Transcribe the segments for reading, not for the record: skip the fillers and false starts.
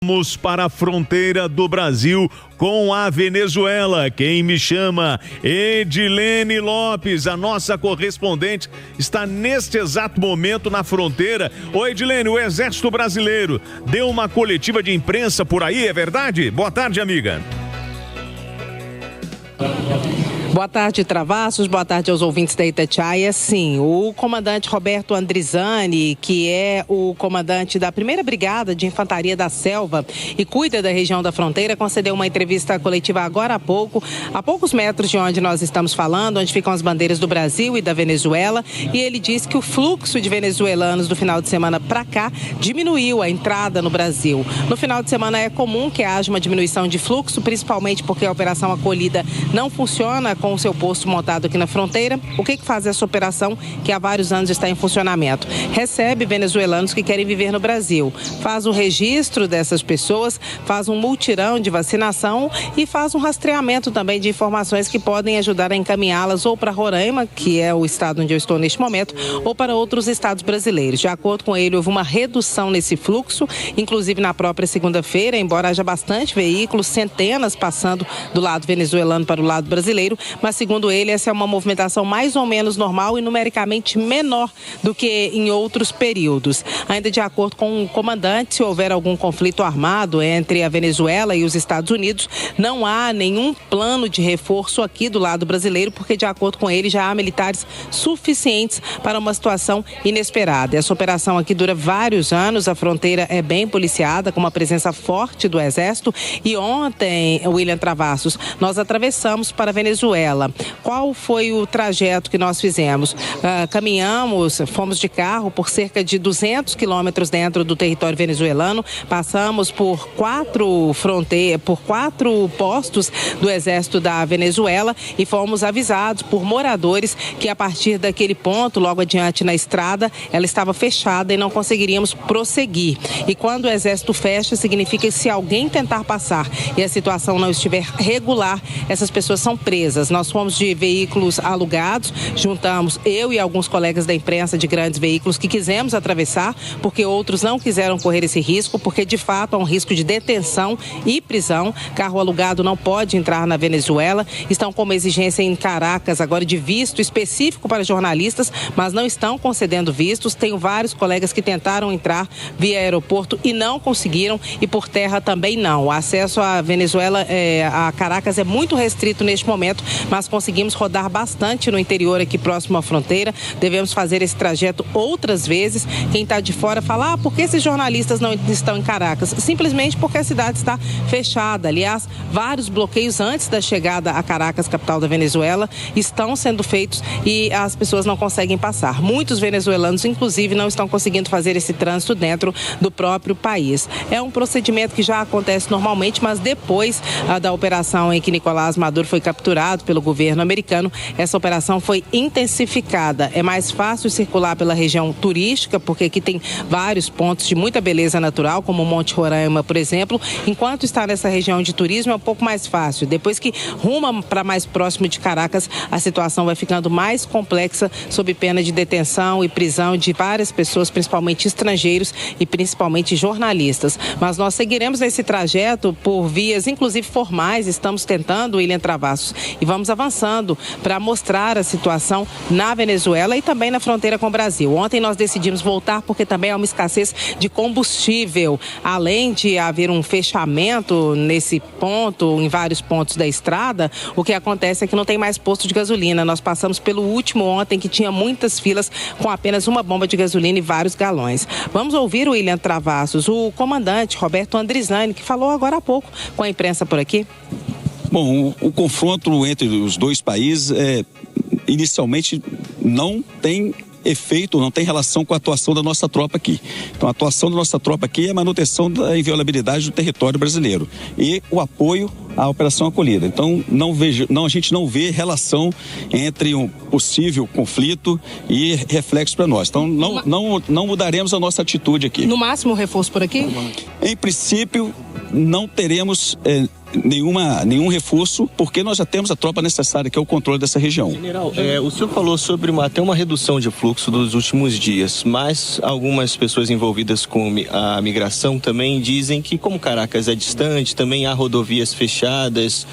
Vamos para a fronteira do Brasil com a Venezuela. Quem me chama? Edilene Lopes, a nossa correspondente, está neste exato momento na fronteira. Ô Edilene, o Exército Brasileiro deu uma coletiva de imprensa por aí, é verdade? Boa tarde, amiga. Boa tarde, Travassos. Boa tarde aos ouvintes da Itatiaia. Sim, o comandante Roberto Andrizani, que é o comandante da 1ª Brigada de Infantaria da Selva e cuida da região da fronteira, concedeu uma entrevista coletiva agora há pouco, a poucos metros de onde nós estamos falando, onde ficam as bandeiras do Brasil e da Venezuela, e ele disse que o fluxo de venezuelanos do final de semana para cá diminuiu a entrada no Brasil. No final de semana é comum que haja uma diminuição de fluxo, principalmente porque a Operação Acolhida não funciona com o seu posto montado aqui na fronteira. O que faz essa operação que há vários anos está em funcionamento? Recebe venezuelanos que querem viver no Brasil, faz o registro dessas pessoas, faz um multirão de vacinação e faz um rastreamento também de informações que podem ajudar a encaminhá-las ou para Roraima, que é o estado onde eu estou neste momento, ou para outros estados brasileiros. De acordo com ele, houve uma redução nesse fluxo, inclusive na própria segunda-feira, embora haja bastante veículos, centenas passando do lado venezuelano para o lado brasileiro, mas segundo ele, essa é uma movimentação mais ou menos normal e numericamente menor do que em outros períodos. Ainda de acordo com o comandante, se houver algum conflito armado entre a Venezuela e os Estados Unidos, não há nenhum plano de reforço aqui do lado brasileiro, porque de acordo com ele, já há militares suficientes para uma situação inesperada. Essa operação aqui dura vários anos, a fronteira é bem policiada, com uma presença forte do Exército, e ontem, William Travassos, nós atravessamos para a Venezuela. Qual foi o trajeto que nós fizemos? Caminhamos, fomos de carro por cerca de 200 quilômetros dentro do território venezuelano, passamos por quatro postos do Exército da Venezuela e fomos avisados por moradores que a partir daquele ponto, logo adiante na estrada, ela estava fechada e não conseguiríamos prosseguir. E quando o Exército fecha, significa que se alguém tentar passar e a situação não estiver regular, essas pessoas são presas. Nós fomos de veículos alugados, juntamos eu e alguns colegas da imprensa de grandes veículos que quisemos atravessar, porque outros não quiseram correr esse risco, porque de fato há um risco de detenção e prisão. Carro alugado não pode entrar na Venezuela. Estão com uma exigência em Caracas agora de visto específico para jornalistas, mas não estão concedendo vistos. Tenho vários colegas que tentaram entrar via aeroporto e não conseguiram, e por terra também não. O acesso à Venezuela, a Caracas, é muito restrito neste momento, mas conseguimos rodar bastante no interior aqui próximo à fronteira. Devemos fazer esse trajeto outras vezes. Quem está de fora fala, por que esses jornalistas não estão em Caracas? Simplesmente porque a cidade está fechada. Aliás, vários bloqueios antes da chegada a Caracas, capital da Venezuela, estão sendo feitos e as pessoas não conseguem passar. Muitos venezuelanos, inclusive, não estão conseguindo fazer esse trânsito dentro do próprio país. É um procedimento que já acontece normalmente, mas depois da operação em que Nicolás Maduro foi capturado pelo governo americano, essa operação foi intensificada. É mais fácil circular pela região turística, porque aqui tem vários pontos de muita beleza natural, como o Monte Roraima, por exemplo. Enquanto está nessa região de turismo, é um pouco mais fácil. Depois que ruma para mais próximo de Caracas, a situação vai ficando mais complexa, sob pena de detenção e prisão de várias pessoas, principalmente estrangeiros e principalmente jornalistas. Mas nós seguiremos nesse trajeto por vias, inclusive formais. Estamos tentando, William Travassos, e vamos avançando para mostrar a situação na Venezuela e também na fronteira com o Brasil. Ontem nós decidimos voltar porque também há uma escassez de combustível. Além de haver um fechamento nesse ponto, em vários pontos da estrada, o que acontece é que não tem mais posto de gasolina. Nós passamos pelo último ontem, que tinha muitas filas com apenas uma bomba de gasolina e vários galões. Vamos ouvir o William Travassos, o comandante Roberto Andrizani, que falou agora há pouco com a imprensa por aqui. Bom, o confronto entre os dois países inicialmente não tem efeito, não tem relação com a atuação da nossa tropa aqui. Então, a atuação da nossa tropa aqui é a manutenção da inviolabilidade do território brasileiro e o apoio à Operação Acolhida. Então, a gente não vê relação entre um possível conflito e reflexo para nós. Então, não mudaremos a nossa atitude aqui. No máximo, reforço por aqui? Em princípio, não teremos nenhum reforço, porque nós já temos a tropa necessária, que é o controle dessa região. General, o senhor falou sobre até uma redução de fluxo dos últimos dias, mas algumas pessoas envolvidas com a migração também dizem que, como Caracas é distante, também há rodoviárias fechadas,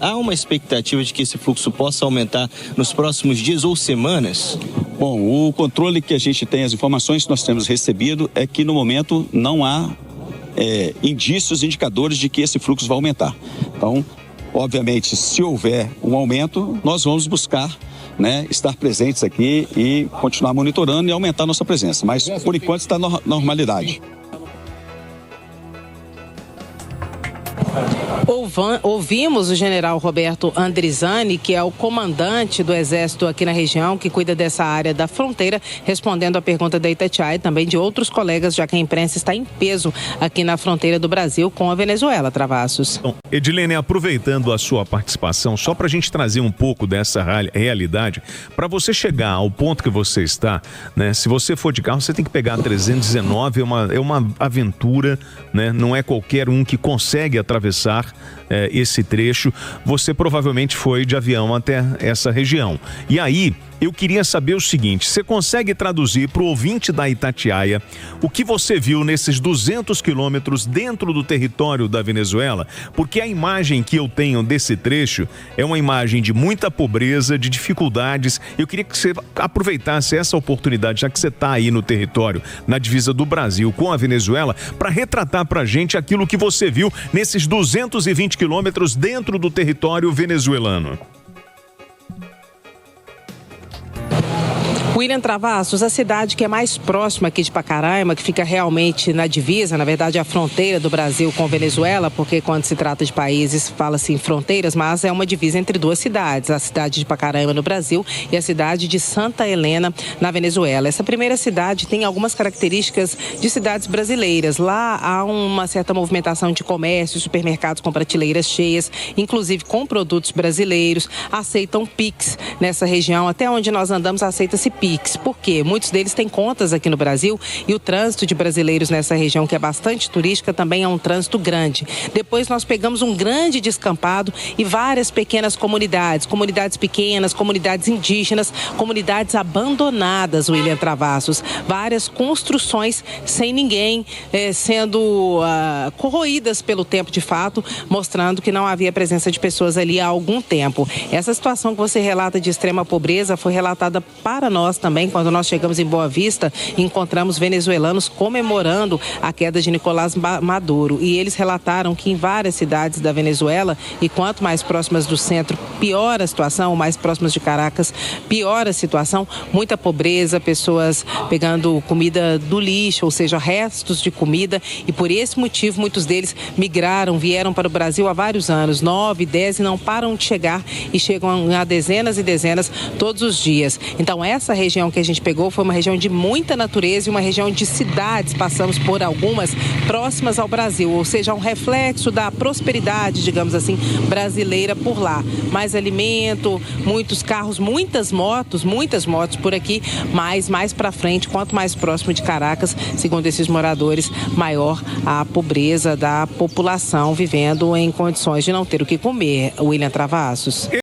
há uma expectativa de que esse fluxo possa aumentar nos próximos dias ou semanas? Bom, o controle que a gente tem, as informações que nós temos recebido é que no momento não há indícios, indicadores de que esse fluxo vai aumentar. Então, obviamente, se houver um aumento, nós vamos buscar, estar presentes aqui e continuar monitorando e aumentar a nossa presença. Mas, por enquanto, está na normalidade. Ouvimos o general Roberto Andrizani, que é o comandante do Exército aqui na região, que cuida dessa área da fronteira, respondendo a pergunta da Itatiaia e também de outros colegas, já que a imprensa está em peso aqui na fronteira do Brasil com a Venezuela, Travassos. Bom, Edilene, aproveitando a sua participação, só para a gente trazer um pouco dessa realidade, para você chegar ao ponto que você está, se você for de carro, você tem que pegar a 319, é uma aventura, não é qualquer um que consegue atravessar esse trecho. Você provavelmente foi de avião até essa região. E aí, eu queria saber o seguinte: você consegue traduzir para o ouvinte da Itatiaia o que você viu nesses 200 quilômetros dentro do território da Venezuela? Porque a imagem que eu tenho desse trecho é uma imagem de muita pobreza, de dificuldades. Eu queria que você aproveitasse essa oportunidade, já que você está aí no território, na divisa do Brasil com a Venezuela, para retratar para a gente aquilo que você viu nesses 220 quilômetros dentro do território venezuelano. William Travassos, a cidade que é mais próxima aqui de Pacaraima, que fica realmente na divisa, na verdade a fronteira do Brasil com Venezuela, porque quando se trata de países fala-se em fronteiras, mas é uma divisa entre duas cidades, a cidade de Pacaraima no Brasil e a cidade de Santa Helena na Venezuela. Essa primeira cidade tem algumas características de cidades brasileiras. Lá há uma certa movimentação de comércio, supermercados com prateleiras cheias, inclusive com produtos brasileiros, aceitam Pix nessa região, até onde nós andamos aceita-se Pix. Por quê? Muitos deles têm contas aqui no Brasil e o trânsito de brasileiros nessa região, que é bastante turística, também é um trânsito grande. Depois nós pegamos um grande descampado e várias pequenas comunidades pequenas, comunidades indígenas, comunidades abandonadas, William Travassos. Várias construções sem ninguém, sendo corroídas pelo tempo de fato, mostrando que não havia presença de pessoas ali há algum tempo. Essa situação que você relata de extrema pobreza foi relatada para nós também, quando nós chegamos em Boa Vista, encontramos venezuelanos comemorando a queda de Nicolás Maduro. E eles relataram que em várias cidades da Venezuela, e quanto mais próximas do centro, pior a situação, mais próximas de Caracas, pior a situação, muita pobreza, pessoas pegando comida do lixo, ou seja, restos de comida, e por esse motivo muitos deles vieram para o Brasil há vários anos, 9, 10, e não param de chegar, e chegam a dezenas e dezenas todos os dias. Então essa região que a gente pegou foi uma região de muita natureza e uma região de cidades, passamos por algumas próximas ao Brasil, ou seja, um reflexo da prosperidade, digamos assim, brasileira por lá. Mais alimento, muitos carros, muitas motos por aqui, mas mais para frente, quanto mais próximo de Caracas, segundo esses moradores, maior a pobreza da população vivendo em condições de não ter o que comer. William Travassos.